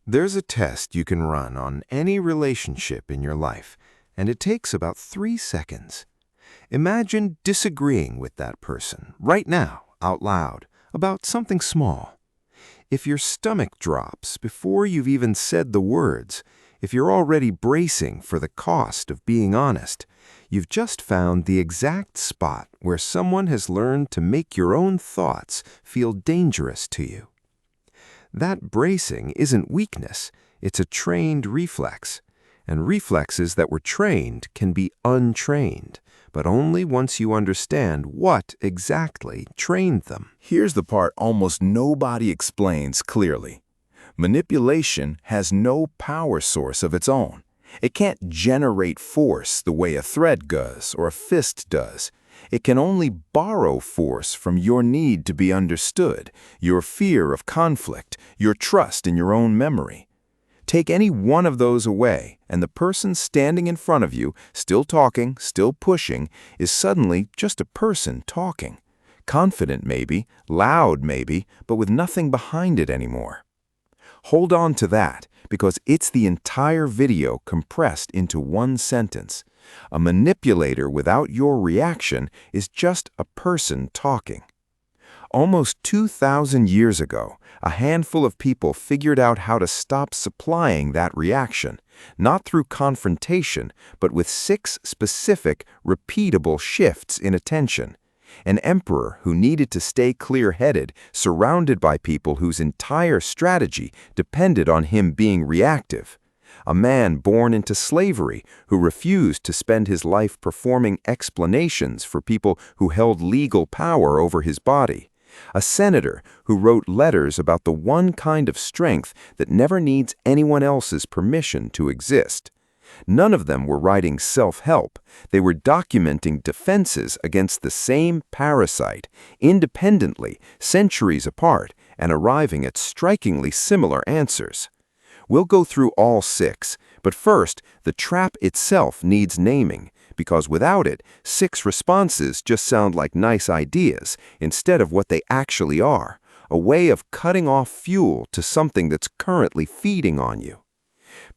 There's a test you can run on any relationship in your life, and it takes about 3 seconds. Imagine disagreeing with that person right now, out loud, about something small. If your stomach drops before you've even said the words, if you're already bracing for the cost of being honest, you've just found the exact spot where someone has learned to make your own thoughts feel dangerous to you. That bracing isn't weakness, it's a trained reflex. And reflexes that were trained can be untrained, but only once you understand what exactly trained them. Here's the part almost nobody explains clearly. Manipulation has no power source of its own. It can't generate force the way a thread does or a fist does. It can only borrow force from your need to be understood, your fear of conflict, your trust in your own memory. Take any one of those away, and the person standing in front of you, still talking, still pushing, is suddenly just a person talking. Confident maybe, loud maybe, but with nothing behind it anymore. Hold on to that, because it's the entire video compressed into one sentence. A manipulator without your reaction is just a person talking. Almost 2,000 years ago, a handful of people figured out how to stop supplying that reaction, not through confrontation, but with 6 specific, repeatable shifts in attention. An emperor who needed to stay clear-headed, surrounded by people whose entire strategy depended on him being reactive. A man born into slavery who refused to spend his life performing explanations for people who held legal power over his body. A senator who wrote letters about the one kind of strength that never needs anyone else's permission to exist. None of them were writing self-help. They were documenting defenses against the same parasite, independently, centuries apart, and arriving at strikingly similar answers. We'll go through all 6, but first, the trap itself needs naming, because without it, 6 responses just sound like nice ideas instead of what they actually are, a way of cutting off fuel to something that's currently feeding on you.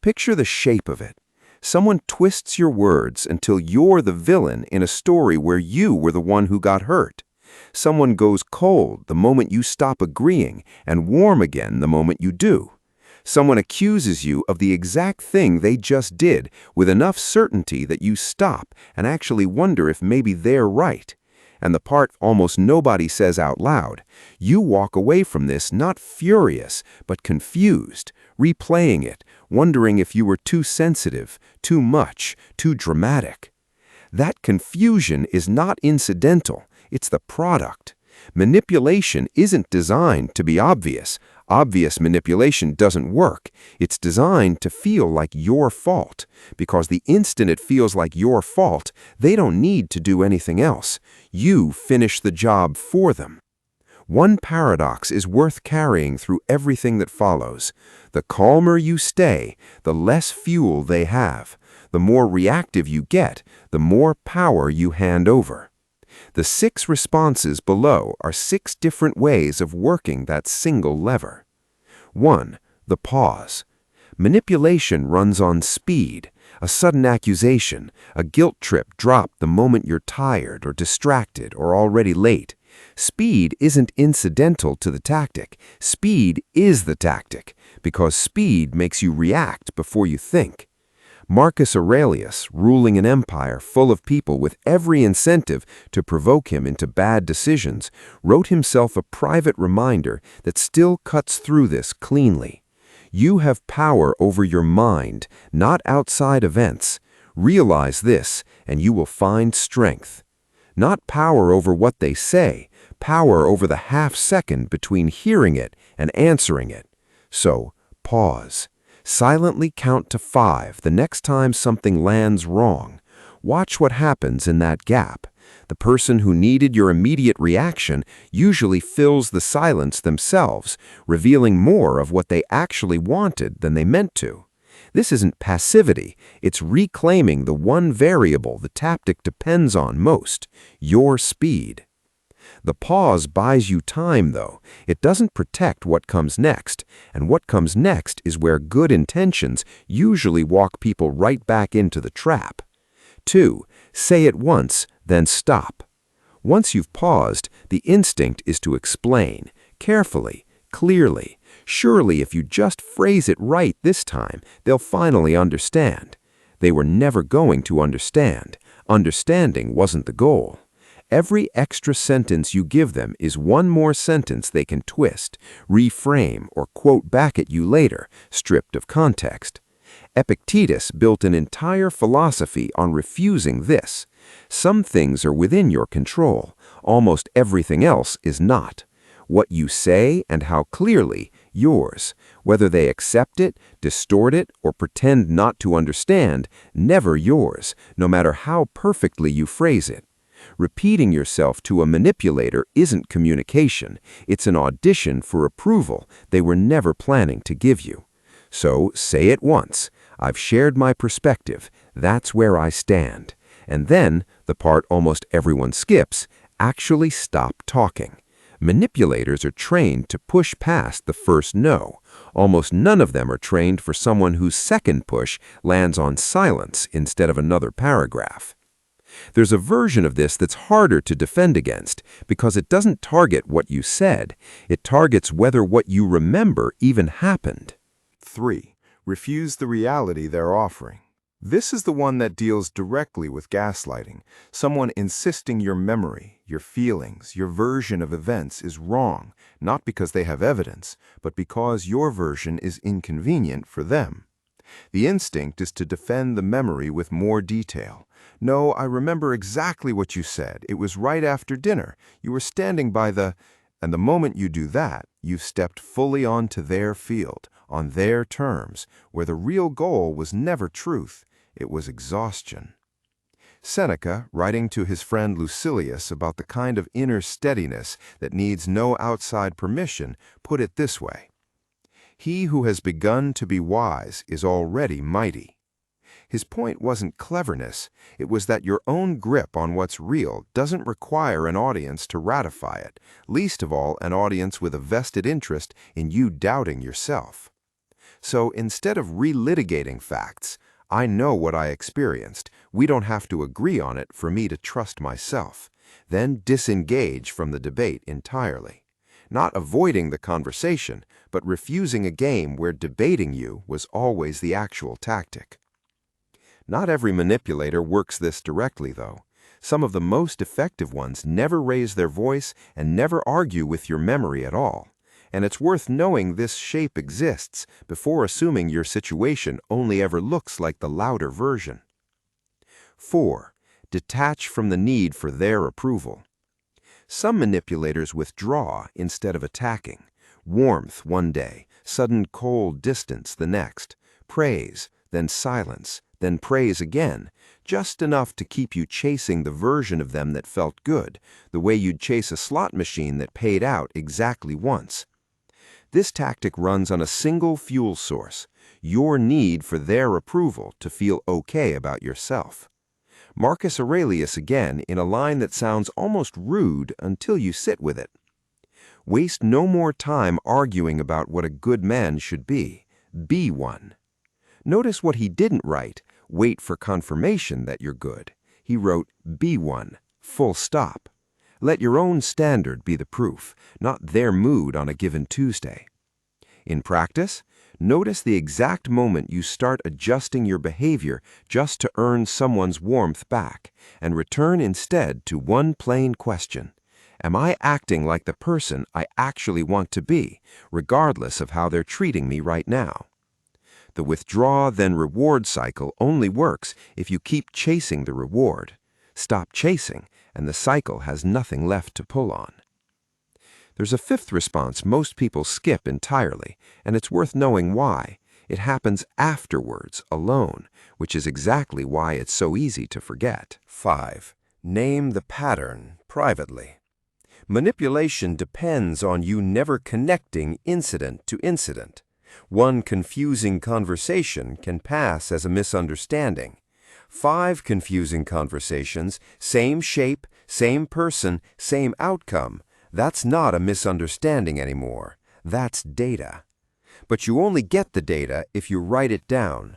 Picture the shape of it. Someone twists your words until you're the villain in a story where you were the one who got hurt. Someone goes cold the moment you stop agreeing and warm again the moment you do. Someone accuses you of the exact thing they just did with enough certainty that you stop and actually wonder if maybe they're right. And the part almost nobody says out loud, you walk away from this not furious, but confused, replaying it, wondering if you were too sensitive, too much, too dramatic. That confusion is not incidental, it's the product. Manipulation isn't designed to be obvious. Obvious manipulation doesn't work. It's designed to feel like your fault, because the instant it feels like your fault, they don't need to do anything else. You finish the job for them. One paradox is worth carrying through everything that follows. The calmer you stay, the less fuel they have. The more reactive you get, the more power you hand over. The 6 responses below are 6 different ways of working that single lever. 1. The pause. Manipulation runs on speed, a sudden accusation, a guilt trip dropped the moment you're tired or distracted or already late. Speed isn't incidental to the tactic. Speed is the tactic, because speed makes you react before you think. Marcus Aurelius, ruling an empire full of people with every incentive to provoke him into bad decisions, wrote himself a private reminder that still cuts through this cleanly. You have power over your mind, not outside events. Realize this, and you will find strength. Not power over what they say, power over the half-second between hearing it and answering it. So, pause. Silently count to 5 the next time something lands wrong. Watch what happens in that gap. The person who needed your immediate reaction usually fills the silence themselves, revealing more of what they actually wanted than they meant to. This isn't passivity, it's reclaiming the one variable the tactic depends on most, your speed. The pause buys you time, though. It doesn't protect what comes next, and what comes next is where good intentions usually walk people right back into the trap. 2. Say it once, then stop. Once you've paused, the instinct is to explain, carefully, clearly. Surely if you just phrase it right this time, they'll finally understand. They were never going to understand. Understanding wasn't the goal. Every extra sentence you give them is one more sentence they can twist, reframe, or quote back at you later, stripped of context. Epictetus built an entire philosophy on refusing this. Some things are within your control. Almost everything else is not. What you say and how clearly, yours. Whether they accept it, distort it, or pretend not to understand, never yours, no matter how perfectly you phrase it. Repeating yourself to a manipulator isn't communication. It's an audition for approval they were never planning to give you. So say it once. I've shared my perspective. That's where I stand. And then, the part almost everyone skips, actually stop talking. Manipulators are trained to push past the first no. Almost none of them are trained for someone whose second push lands on silence instead of another paragraph. There's a version of this that's harder to defend against because it doesn't target what you said. It targets whether what you remember even happened. 3. Refuse the reality they're offering. This is the one that deals directly with gaslighting, someone insisting your memory, your feelings, your version of events is wrong, not because they have evidence, but because your version is inconvenient for them. The instinct is to defend the memory with more detail. No, I remember exactly what you said. It was right after dinner. You were standing by the... And the moment you do that, you've stepped fully onto their field, on their terms, where the real goal was never truth. It was exhaustion. Seneca, writing to his friend Lucilius about the kind of inner steadiness that needs no outside permission, put it this way: "He who has begun to be wise is already mighty." His point wasn't cleverness, it was that your own grip on what's real doesn't require an audience to ratify it, least of all an audience with a vested interest in you doubting yourself. So instead of relitigating facts, I know what I experienced. We don't have to agree on it for me to trust myself. Then disengage from the debate entirely. Not avoiding the conversation, but refusing a game where debating you was always the actual tactic. Not every manipulator works this directly, though. Some of the most effective ones never raise their voice and never argue with your memory at all. And it's worth knowing this shape exists before assuming your situation only ever looks like the louder version. 4. Detach from the need for their approval. Some manipulators withdraw instead of attacking. Warmth one day, sudden cold distance the next. Praise, then silence, then praise again, just enough to keep you chasing the version of them that felt good, the way you'd chase a slot machine that paid out exactly once. This tactic runs on a single fuel source, your need for their approval to feel okay about yourself. Marcus Aurelius again in a line that sounds almost rude until you sit with it. Waste no more time arguing about what a good man should be. Be one. Notice what he didn't write, wait for confirmation that you're good. He wrote, be one, full stop. Let your own standard be the proof, not their mood on a given Tuesday. In practice, notice the exact moment you start adjusting your behavior just to earn someone's warmth back, and return instead to one plain question. Am I acting like the person I actually want to be, regardless of how they're treating me right now? The withdraw then reward cycle only works if you keep chasing the reward. Stop chasing, and the cycle has nothing left to pull on. There's a fifth response most people skip entirely, and it's worth knowing why. It happens afterwards, alone, which is exactly why it's so easy to forget. 5. Name the pattern privately. Manipulation depends on you never connecting incident to incident. One confusing conversation can pass as a misunderstanding. 5 confusing conversations, same shape, Same person, same outcome. That's not a misunderstanding anymore. That's data. But you only get the data if you write it down.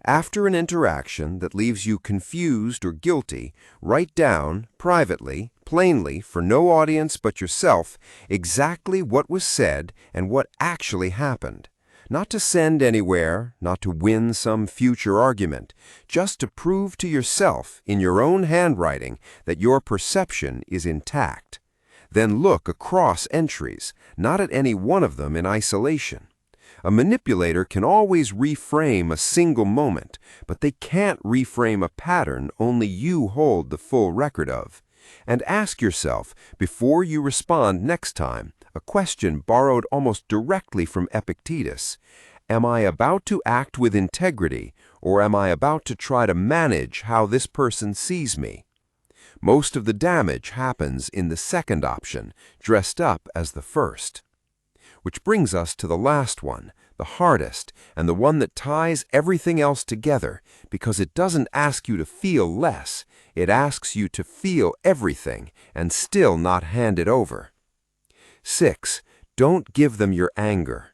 After an interaction that leaves you confused or guilty, write down, privately, plainly, for no audience but yourself, exactly what was said and what actually happened. Not to send anywhere, not to win some future argument, just to prove to yourself, in your own handwriting, that your perception is intact. Then look across entries, not at any one of them in isolation. A manipulator can always reframe a single moment, but they can't reframe a pattern only you hold the full record of. And ask yourself, before you respond next time, a question borrowed almost directly from Epictetus. Am I about to act with integrity, or am I about to try to manage how this person sees me? Most of the damage happens in the second option, dressed up as the first. Which brings us to the last one, the hardest, and the one that ties everything else together, because it doesn't ask you to feel less, it asks you to feel everything and still not hand it over. 6. Don't give them your anger.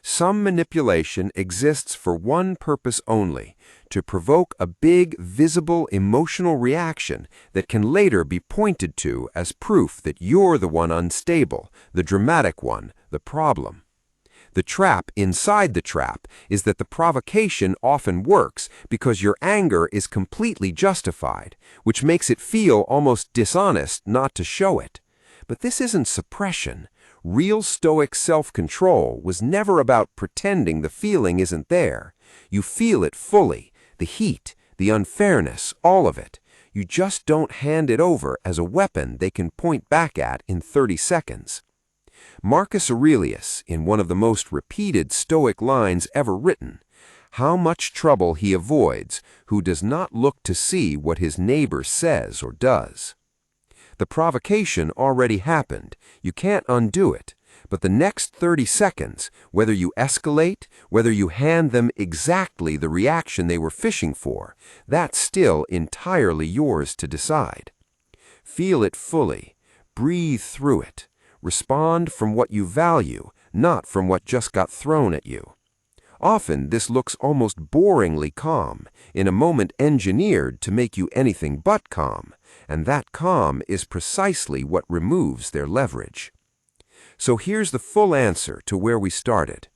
Some manipulation exists for one purpose only, to provoke a big, visible emotional reaction that can later be pointed to as proof that you're the one unstable, the dramatic one, the problem. The trap inside the trap is that the provocation often works because your anger is completely justified, which makes it feel almost dishonest not to show it. But this isn't suppression. Real Stoic self-control was never about pretending the feeling isn't there. You feel it fully, the heat, the unfairness, all of it. You just don't hand it over as a weapon they can point back at in 30 seconds. Marcus Aurelius, in one of the most repeated Stoic lines ever written, how much trouble he avoids who does not look to see what his neighbor says or does. The provocation already happened. You can't undo it. But the next 30 seconds, whether you escalate, whether you hand them exactly the reaction they were fishing for, that's still entirely yours to decide. Feel it fully. Breathe through it. Respond from what you value, not from what just got thrown at you. Often this looks almost boringly calm, in a moment engineered to make you anything but calm, and that calm is precisely what removes their leverage. So here's the full answer to where we started.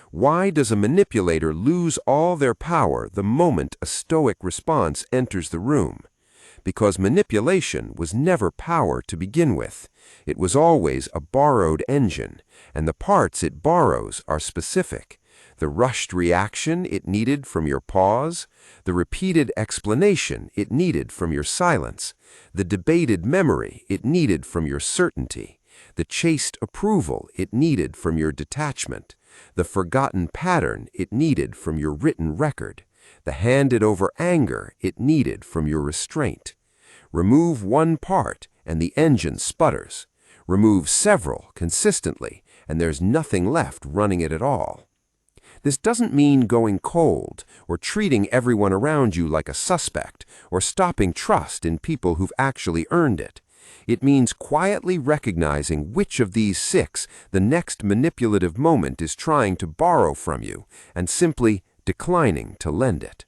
Why does a manipulator lose all their power the moment a Stoic response enters the room? Because manipulation was never power to begin with. It was always a borrowed engine, and the parts it borrows are specific. The rushed reaction it needed from your pause, the repeated explanation it needed from your silence, the debated memory it needed from your certainty, the chaste approval it needed from your detachment, the forgotten pattern it needed from your written record, the handed-over anger it needed from your restraint. Remove one part, and the engine sputters. Remove several consistently, and there's nothing left running it at all. This doesn't mean going cold, or treating everyone around you like a suspect, or stopping trust in people who've actually earned it. It means quietly recognizing which of these 6 the next manipulative moment is trying to borrow from you, and simply declining to lend it.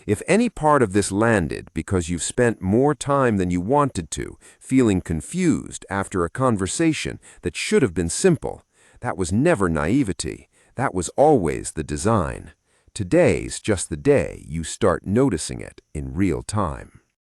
If any part of this landed because you've spent more time than you wanted to, feeling confused after a conversation that should have been simple, that was never naivety. That was always the design. Today's just the day you start noticing it in real time.